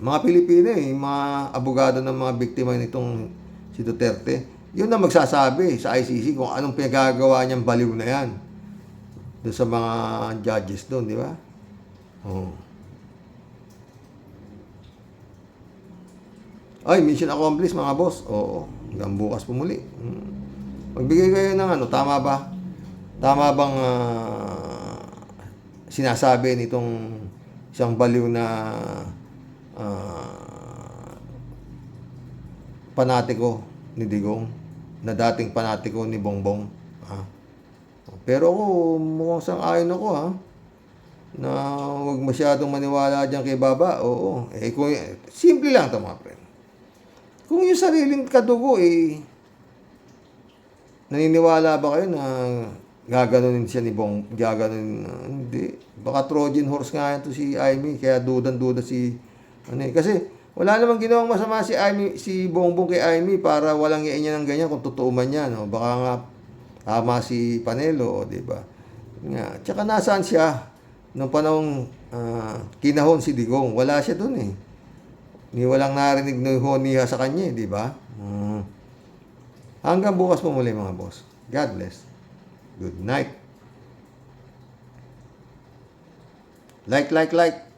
[SPEAKER 1] mga Pilipino mga abogado ng mga biktima nitong si Duterte. Yun na magsasabi sa ICC kung anong pinagagawa niyang baliw na yan. Doon sa mga judges doon, di ba? Ay, mission accomplished mga boss. Oo, hanggang bukas po muli. Magbigay kayo ng tama ba? Tama bang sinasabi nitong isang baliw na panatiko ni Digong, na dating panatiko ni Bongbong? Pero ako, mukhang sang-ayon ako, na huwag masyadong maniwala dyan kay Baba. Oo. Simple lang ito, mga friend. Kung yung sariling kadugo, naniniwala ba kayo na gaganunin siya ni Bong? Hindi. Baka Trojan horse nga ito si Aimee, kaya dudan-duda si... Kasi Wala namang ginawang masama si Bongbong kay Amy para walang iyan niya ng ganyan kung totoo man yan. No? Baka nga tama si Panelo, di ba? Nga. Tsaka nasaan siya nung panahong kinahon si Digong? Wala siya dun eh. Ni walang narinig na honiha sa kanya, di ba? Hanggang bukas mo muli mga boss. God bless. Good night. Like.